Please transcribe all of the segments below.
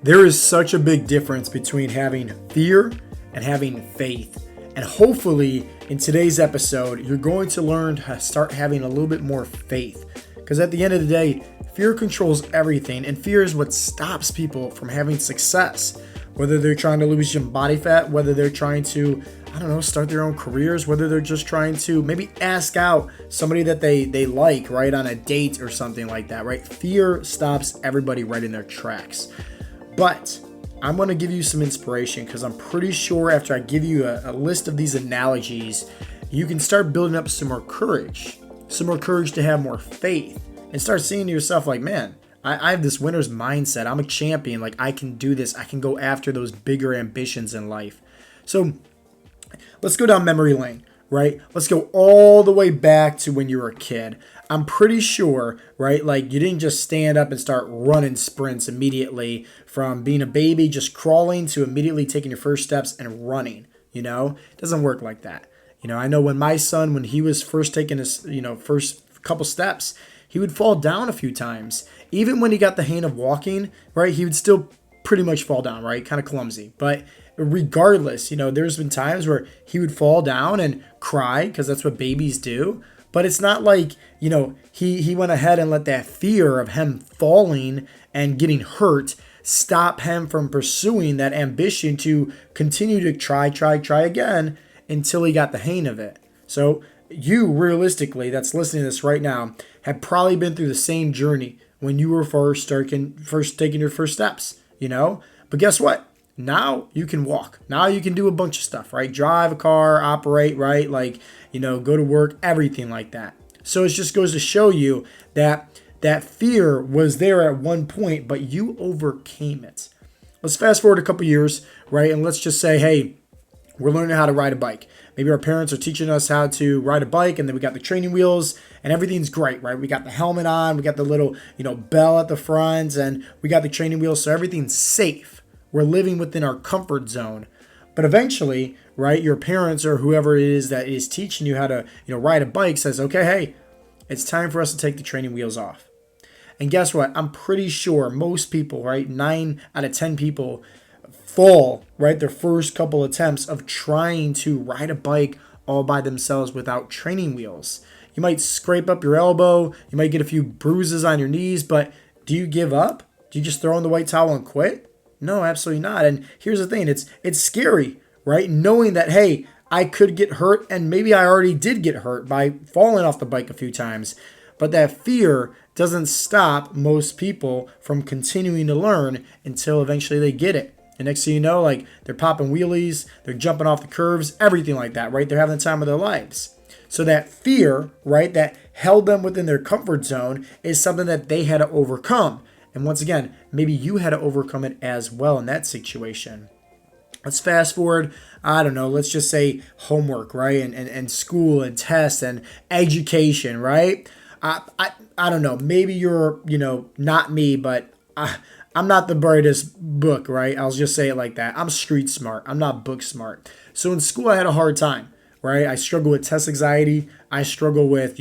There is such a big difference between having fear and having faith. And hopefully, in today's episode, you're going to learn to start having a little bit more faith. Because at the end of the day, fear controls everything, and fear is what stops people from having success. Whether they're trying to lose some body fat, whether they're trying to, start their own careers, whether they're just trying to maybe ask out somebody that they like, right, on a date or something like that, right? Fear stops everybody right in their tracks. But I'm going to give you some inspiration because I'm pretty sure after I give you a list of these analogies, you can start building up some more courage to have more faith and start seeing to yourself like, man, I have this winner's mindset. I'm a champion. Like, I can do this. I can go after those bigger ambitions in life. So let's go down memory lane, right? Let's go all the way back to when you were a kid. I'm pretty sure, right, like you didn't just stand up and start running sprints immediately from being a baby, just crawling to immediately taking your first steps and running, It doesn't work like that. I know when my son, when he was first taking his, first couple steps, he would fall down a few times. Even when he got the hang of walking, right, he would still pretty much fall down, right, kind of clumsy. But regardless, there's been times where he would fall down and cry because that's what babies do. But it's not like, he went ahead and let that fear of him falling and getting hurt stop him from pursuing that ambition to continue to try again until he got the hang of it. So you, realistically, that's listening to this right now, have probably been through the same journey when you were first taking your first steps, But guess what? Now you can walk. Now you can do a bunch of stuff, right? Drive a car, operate, right? Like, go to work, everything like that. So it just goes to show you that that fear was there at one point, but you overcame it. Let's fast forward a couple years, right? And let's just say, hey, we're learning how to ride a bike. Maybe our parents are teaching us how to ride a bike, and then we got the training wheels, and everything's great, right? We got the helmet on, we got the little, bell at the front, and we got the training wheels, so everything's safe. We're living within our comfort zone. But eventually, right, your parents or whoever it is that is teaching you how to, ride a bike says, okay, hey, it's time for us to take the training wheels off. And guess what? I'm pretty sure most people, right, 9 out of 10 people fall, right, their first couple attempts of trying to ride a bike all by themselves without training wheels. You might scrape up your elbow, you might get a few bruises on your knees, but do you give up? Do you just throw in the white towel and quit? No, absolutely not. And here's the thing, it's scary, right? Knowing that, hey, I could get hurt, and maybe I already did get hurt by falling off the bike a few times. But that fear doesn't stop most people from continuing to learn until eventually they get it. And next thing you know, like, they're popping wheelies, they're jumping off the curves, everything like that, right? They're having the time of their lives. So that fear, right, that held them within their comfort zone is something that they had to overcome. And once again, maybe you had to overcome it as well in that situation. Let's fast forward, let's just say homework, right? And school and tests and education, right? I don't know, maybe you're, not me, but I'm not the brightest book, right? I'll just say it like that. I'm street smart. I'm not book smart. So in school, I had a hard time, right? I struggle with test anxiety. I struggle with,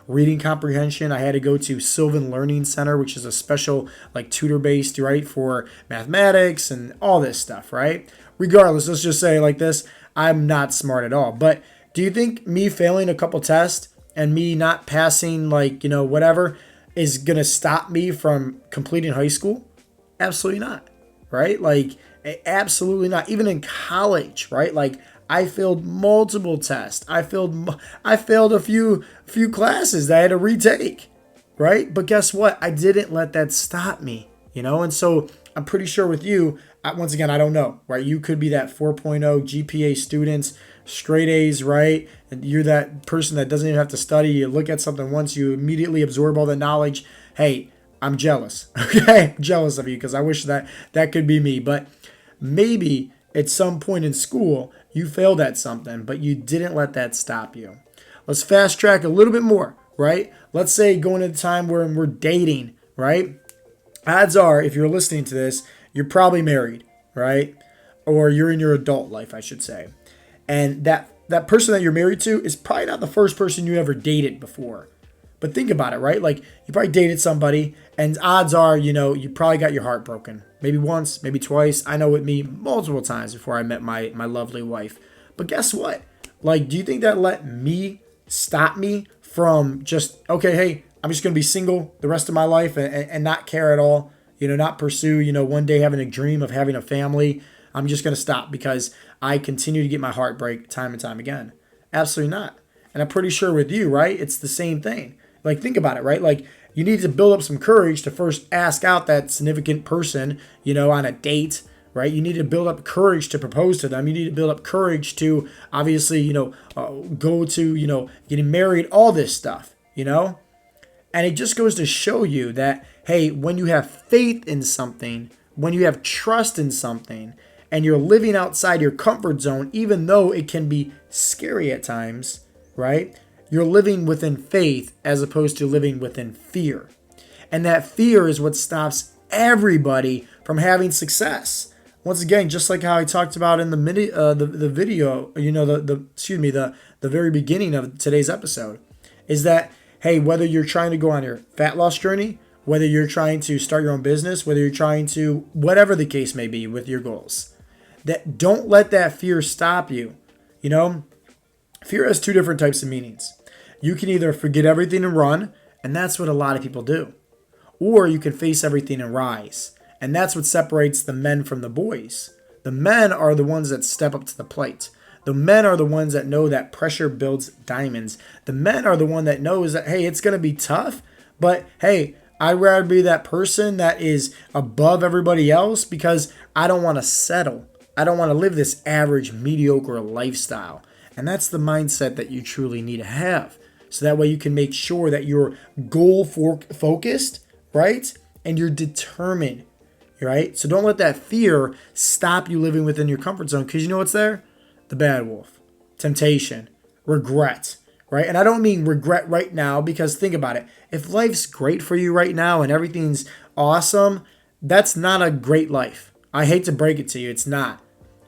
reading comprehension. I had to go to Sylvan Learning Center, which is a special, like, tutor-based, right, for mathematics and all this stuff, right? Regardless, let's just say it like this, I'm not smart at all. But do you think me failing a couple tests and me not passing, like, whatever, is going to stop me from completing high school? Absolutely not, right? Like, absolutely not. Even in college, right? Like, I failed multiple tests. I failed a few classes that I had to retake, right? But guess what? I didn't let that stop me, And so I'm pretty sure with you, once again, I don't know, right? You could be that 4.0 GPA student, straight A's, right? And you're that person that doesn't even have to study. You look at something once, you immediately absorb all the knowledge. Hey, I'm jealous, okay? I'm jealous of you because I wish that could be me. But maybe at some point in school, you failed at something, but you didn't let that stop you. Let's fast track a little bit more, right? Let's say going into the time where we're dating, right? Odds are, if you're listening to this, you're probably married, right? Or you're in your adult life, I should say. And that person that you're married to is probably not the first person you ever dated before. But think about it, right? Like, you probably dated somebody, and odds are, you probably got your heart broken. maybe once, maybe twice. I know with me, multiple times before I met my lovely wife. But guess what? Like, do you think that let me stop me from just, okay, hey, I'm just going to be single the rest of my life and not care at all, not pursue, one day having a dream of having a family. I'm just going to stop because I continue to get my heart break time and time again. Absolutely not. And I'm pretty sure with you, right? It's the same thing. Like, think about it, right? Like, you need to build up some courage to first ask out that significant person, on a date, right? You need to build up courage to propose to them. You need to build up courage to obviously, go to, getting married, all this stuff, And it just goes to show you that, hey, when you have faith in something, when you have trust in something, and you're living outside your comfort zone, even though it can be scary at times, right? You're living within faith as opposed to living within fear. And that fear is what stops everybody from having success. Once again, just like how I talked about in the video, the very beginning of today's episode, is that, hey, whether you're trying to go on your fat loss journey, whether you're trying to start your own business, whether you're trying to, whatever the case may be with your goals, that don't let that fear stop you. Fear has two different types of meanings. You can either forget everything and run, and that's what a lot of people do. Or you can face everything and rise. And that's what separates the men from the boys. The men are the ones that step up to the plate. The men are the ones that know that pressure builds diamonds. The men are the one that knows that, hey, it's going to be tough, but hey, I'd rather be that person that is above everybody else because I don't want to settle. I don't want to live this average, mediocre lifestyle. And that's the mindset that you truly need to have. So that way you can make sure that you're goal-focused, right? And you're determined, right? So don't let that fear stop you living within your comfort zone, because you know what's there? The bad wolf, temptation, regret, right? And I don't mean regret right now, because think about it. If life's great for you right now and everything's awesome, that's not a great life. I hate to break it to you, it's not.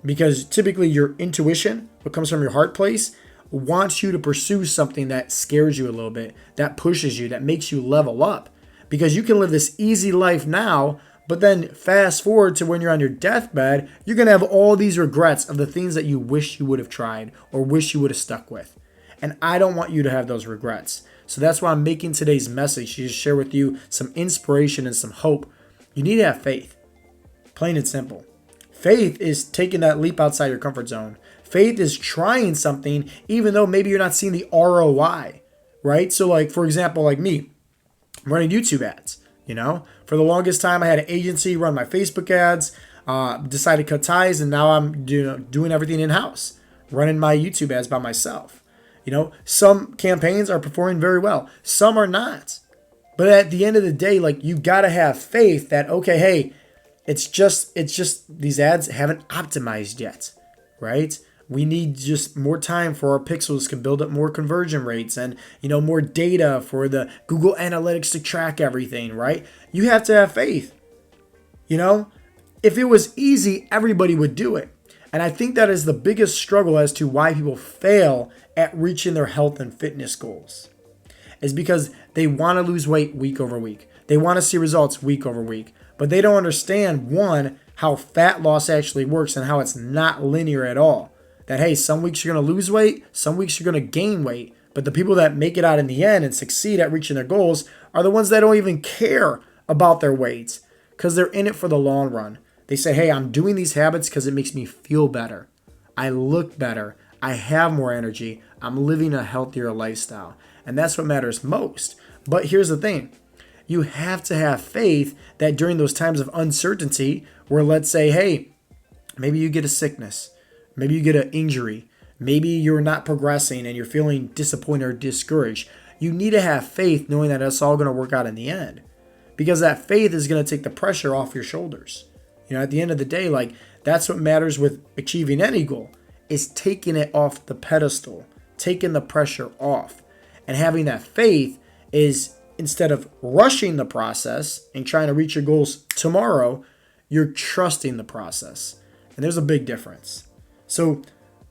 Because typically your intuition, what comes from your heart place, wants you to pursue something that scares you a little bit, that pushes you, that makes you level up. Because you can live this easy life now, but then fast forward to when you're on your deathbed, you're going to have all these regrets of the things that you wish you would have tried or wish you would have stuck with. And I don't want you to have those regrets. So that's why I'm making today's message to share with you some inspiration and some hope. You need to have faith. Plain and simple. Faith is taking that leap outside your comfort zone. Faith is trying something even though maybe you're not seeing the ROI, right? So like, for example, like me, I'm running YouTube ads, For the longest time, I had an agency run my Facebook ads, decided to cut ties, and now I'm doing everything in-house, running my YouTube ads by myself. Some campaigns are performing very well. Some are not. But at the end of the day, like, you got to have faith that, okay, hey, it's just these ads haven't optimized yet, right? We need just more time for our pixels to build up more conversion rates and, more data for the Google Analytics to track everything, right? You have to have faith. If it was easy, everybody would do it. And I think that is the biggest struggle as to why people fail at reaching their health and fitness goals. Is because they want to lose weight week over week. They want to see results week over week. But they don't understand, one, how fat loss actually works and how it's not linear at all. That, hey, some weeks you're going to lose weight, some weeks you're going to gain weight. But the people that make it out in the end and succeed at reaching their goals are the ones that don't even care about their weight because they're in it for the long run. They say, hey, I'm doing these habits because it makes me feel better. I look better. I have more energy. I'm living a healthier lifestyle. And that's what matters most. But here's the thing. You have to have faith that during those times of uncertainty where, let's say, hey, maybe you get a sickness, maybe you get an injury, maybe you're not progressing and you're feeling disappointed or discouraged, you need to have faith knowing that it's all going to work out in the end. Because that faith is going to take the pressure off your shoulders. At the end of the day, like, that's what matters with achieving any goal, is taking it off the pedestal, taking the pressure off. And having that faith is, instead of rushing the process and trying to reach your goals tomorrow, you're trusting the process. And there's a big difference. So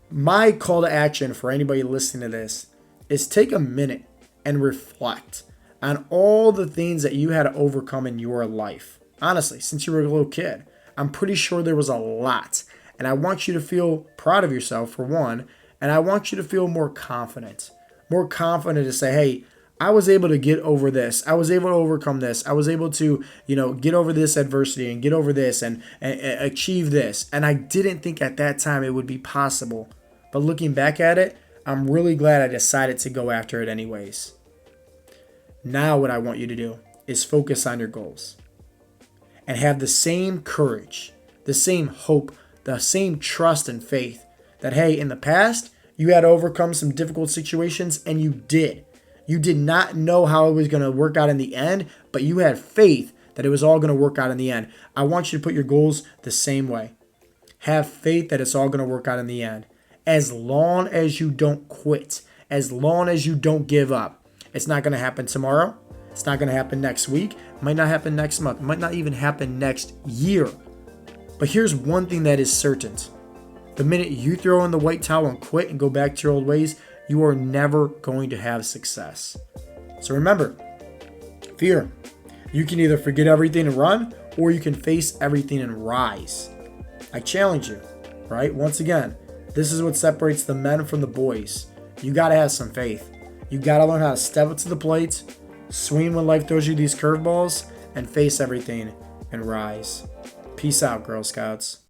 my call to action for anybody listening to this is take a minute and reflect on all the things that you had to overcome in your life. Honestly, since you were a little kid. I'm pretty sure there was a lot. And I want you to feel proud of yourself, for one, and I want you to feel more confident. More confident to say, hey, I was able to get over this. I was able to overcome this. I was able to, get over this adversity and get over this and achieve this. And I didn't think at that time it would be possible. But looking back at it, I'm really glad I decided to go after it anyways. Now what I want you to do is focus on your goals and have the same courage, the same hope, the same trust and faith that, hey, in the past, you had to overcome some difficult situations, and you did. You did not know how it was going to work out in the end, but you had faith that it was all going to work out in the end. I want you to put your goals the same way. Have faith that it's all going to work out in the end. As long as you don't quit, as long as you don't give up. It's not going to happen tomorrow. It's not going to happen next week. It might not happen next month. It might not even happen next year. But here's one thing that is certain. The minute you throw in the white towel and quit and go back to your old ways, you are never going to have success. So remember, fear. You can either forget everything and run, or you can face everything and rise. I challenge you, right? Once again, this is what separates the men from the boys. You got to have some faith. You got to learn how to step up to the plate, swing when life throws you these curveballs, and face everything and rise. Peace out, Girl Scouts.